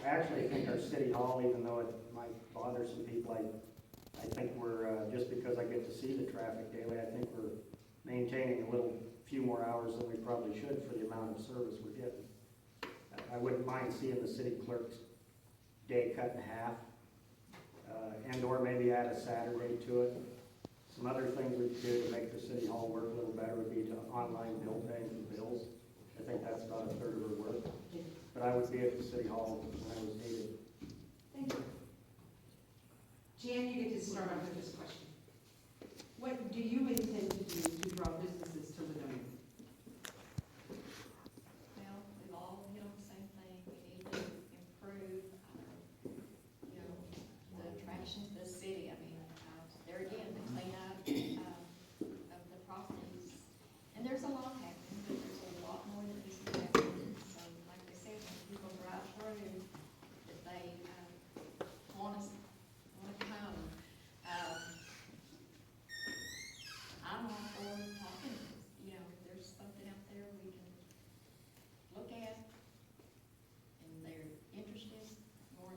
actually think our city hall, even though it might bother some people, I think we're, just because I get to see the traffic daily, I think we're maintaining a few more hours than we probably should for the amount of service we're getting. I wouldn't mind seeing the city clerk's day cut in half, and or maybe add a Saturday to it. Some other things we could do to make the city hall work a little better would be to online bill paying for bills. I think that's about a third of our work. But I would be at the city hall when I was needed. Thank you. Jan, you get to start off with this question. What do you intend to do to draw businesses to Ladonia? Well, we've all hit on the same thing. We need to improve, the attractions to the city. I mean, there again, the cleanup, of the properties. And there's a lot happening, but there's a lot more that needs to happen. So, like I said, when people drive through, that they, want to come. I'm all for talking, if there's something out there we can look at, and they're interested, more,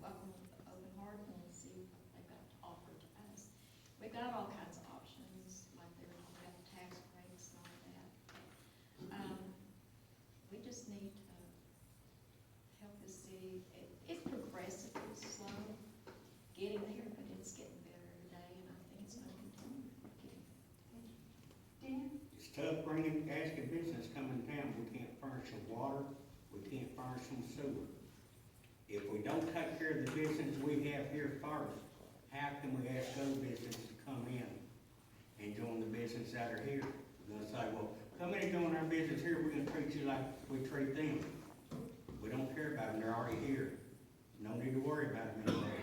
welcome with an open heart and see what they've got to offer to us. We've got all kinds of options, like they were talking about the tax breaks and all that. We just need to help the city. It's progressively slow getting there, but it's getting better every day, and I think it's going to continue getting better. Dan? It's tough asking business coming in town. We can't furnish them water, we can't furnish them sewer. If we don't take care of the business we have here first, how can we ask other businesses to come in and join the business that are here? We're gonna say, well, come in and join our business here, we're gonna treat you like we treat them. We don't care about them, they're already here. No need to worry about them anymore.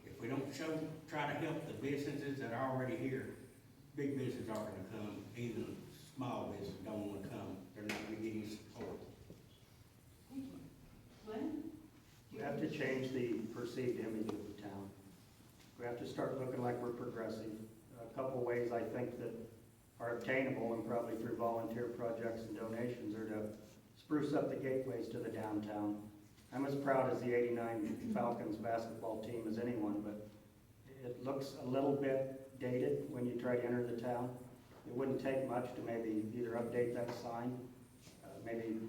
If we don't try to help the businesses that are already here, big businesses aren't gonna come, even small businesses don't wanna come, they're not gonna get any support. Thank you. Glenn? We have to change the perceived image of the town. We have to start looking like we're progressive. A couple ways I think that are obtainable, and probably through volunteer projects and donations, are to spruce up the gateways to the downtown. I'm as proud as the '89 Falcons basketball team as anyone, but it looks a little bit dated when you try to enter the town. It wouldn't take much to maybe either update that sign, maybe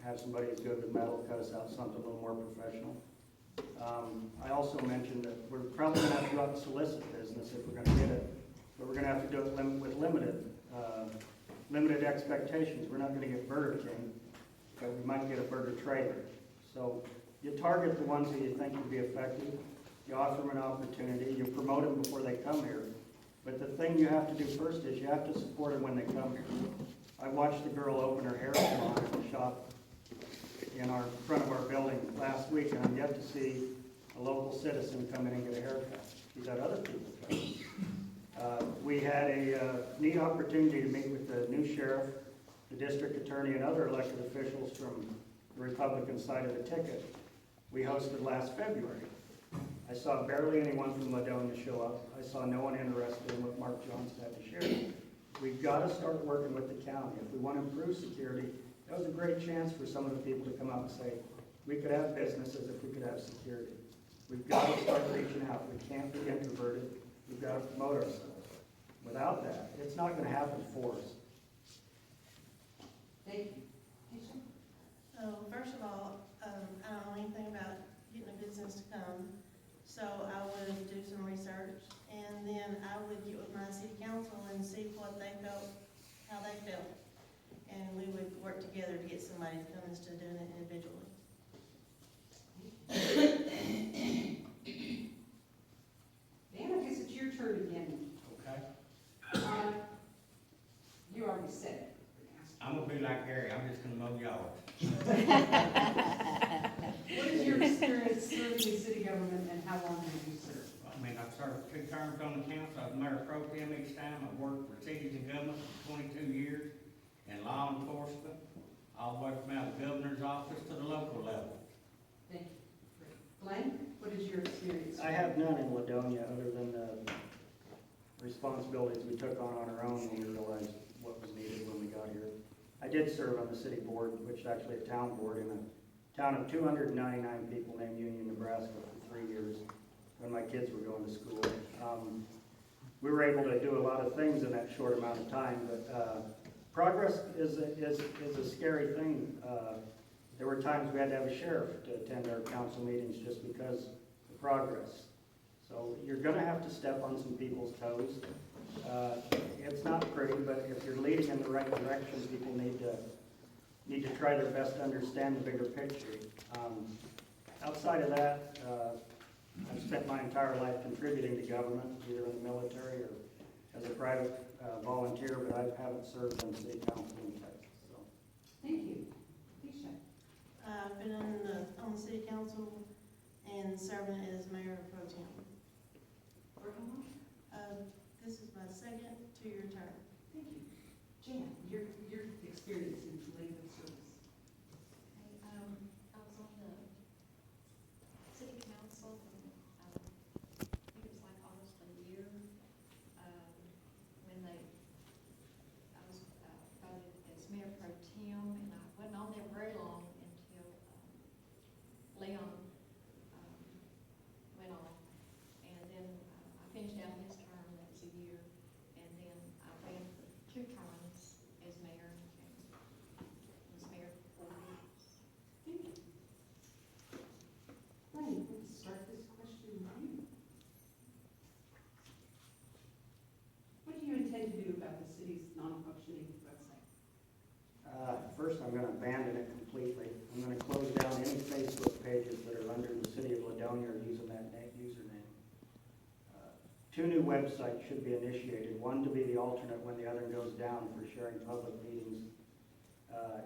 have somebody who's good with metal cut us out something a little more professional. I also mentioned that we're probably gonna have to go out and solicit business if we're gonna get it, but we're gonna have to do it with limited expectations. We're not gonna get Burger King, but we might get a burger trailer. So you target the ones that you think will be effective, you offer them an opportunity, you promote them before they come here. But the thing you have to do first is you have to support them when they come here. I watched the girl open her hair salon at the shop in front of our building last week, and I'm yet to see a local citizen come in and get a haircut. She's had other people come. We had a neat opportunity to meet with the new sheriff, the district attorney, and other elected officials from the Republican side of the ticket. We hosted last February. I saw barely anyone from Ladonia show up. I saw no one interested in what Mark Johnson had to share. We've got to start working with the county. If we want to improve security, that was a great chance for some of the people to come out and say, we could have businesses if we could have security. We've got to start reaching out. We can't be introverted. We've got to promote ourselves. Without that, it's not going to happen for us. Thank you. Keisha? So first of all, I don't know anything about getting a business to come, so I would do some research, and then I would get with my city council and see what they felt, how they felt, and we would work together to get somebody to come instead of doing it individually. Dan, I guess it's your turn again. Okay. You already said it. I'm gonna be like Harry, I'm just gonna mow y'all. What is your experience serving in city government, and how long have you served? I mean, I've served 2 terms on the council, I was mayor pro tem each time, I've worked for cities and government for 22 years, in law enforcement, all the way from out of the governor's office to the local level. Thank you. Glenn, what is your experience? I have none in Ladonia other than the responsibilities we took on our own when we realized what was needed when we got here. I did serve on the city board, which is actually a town board in a town of 299 people named Union, Nebraska for 3 years when my kids were going to school. We were able to do a lot of things in that short amount of time, but progress is a scary thing. There were times we had to have a sheriff to attend our council meetings just because of progress. So you're gonna have to step on some people's toes. It's not pretty, but if you're leading in the right direction, people need to try their best to understand the bigger picture. Outside of that, I've spent my entire life contributing to government, either in the military or as a private volunteer, but I haven't served on city council in Texas, so. Thank you. Keisha? I've been on the city council and serving as mayor pro tem. For how long? This is my second 2-year term. Thank you. Jan, your experience in legal service. I was on the city council, I think it was like almost a year, when I was voted as mayor pro tem, and I wasn't on there very long until Leon went on. And then I finished out his term, that was a year, and then I ran for 2 terms as mayor, and was mayor for 4 years. Thank you. Lenny, let's start this question with you. What do you intend to do about the city's non-functioning website? First, I'm gonna abandon it completely. I'm gonna close down any Facebook pages that are under the city of Ladonia or using that username. 2 new websites should be initiated, one to be the alternate when the other goes down for sharing public meetings,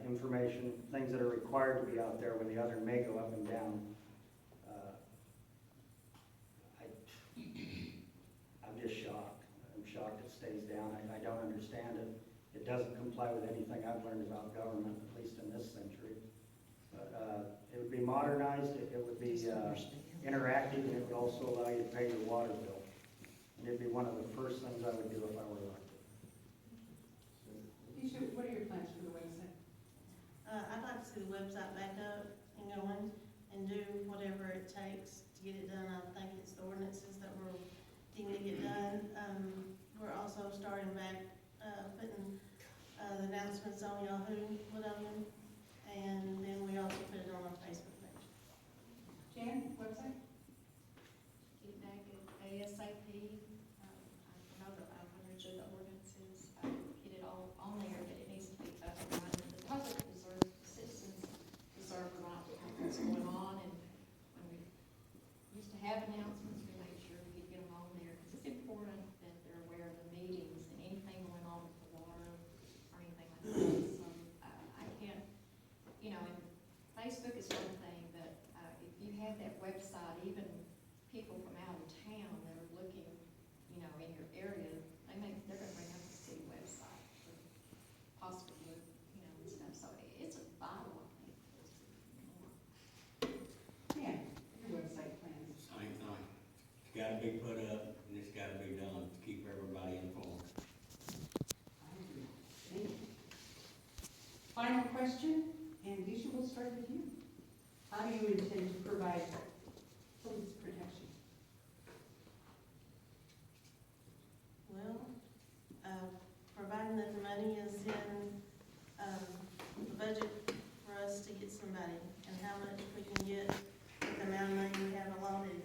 information, things that are required to be out there when the other may go up and down. I'm just shocked. I'm shocked it stays down. I don't understand it. It doesn't comply with anything I've learned about government, at least in this century. But it would be modernized, it would be interactive, and it would also allow you to pay your water bill. And it'd be one of the first things I would do if I were elected. Keisha, what are your plans for the website? I'd like to see the website back up and going and do whatever it takes to get it done. I think it's the ordinances that we're needing to get done. We're also starting back, putting the announcements on Yahoo, Ladonia, and then we also put it on our Facebook page. Jan, website? Get back at ASAP. I know that I've understood the ordinances, get it all on there, but it needs to be up and running. The public deserves, the citizens deserve the right to know what's going on, and when we used to have announcements, we made sure we could get them on there, because it's important that they're aware of the meetings and anything going on with the water or anything like that. So, I can't, and Facebook is one thing, but if you have that website, even people from out of town that are looking, in your area, they're gonna bring up the city website for possibly, and stuff, so it's a vital, I think. Jan, your website plans? Same thing. It's gotta be put up and it's gotta be done to keep everybody informed. I agree. Thank you. Final question, and Keisha, we'll start with you. How do you intend to provide police protection? Well, providing that the money is in, the budget for us to get somebody, and how much we can get with the amount of money we have allotted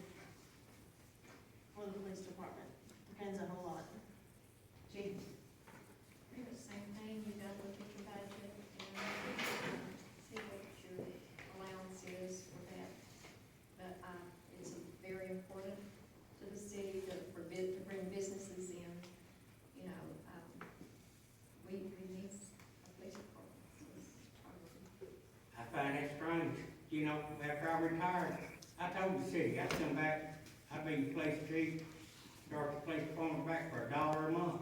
for the police department. Depends a whole lot. James? Pretty much the same thing, you gotta look at your budget and see what your allowance is for that. But, it's very important to the city to bring businesses in, we need a police department, so it's targeted. I find that strange, after I retired, I told the city, I'd come back, I'd be police chief, start the police department back for $1 a month.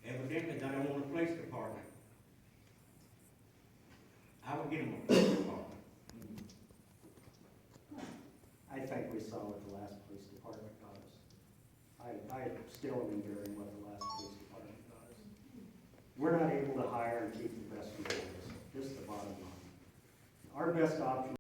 Evidently, they don't want a police department. I would get them a police department. I think we saw what the last police department got us. I still am enduring what the last police department got us. We're not able to hire and keep the best employees, just the bottom line. Our best option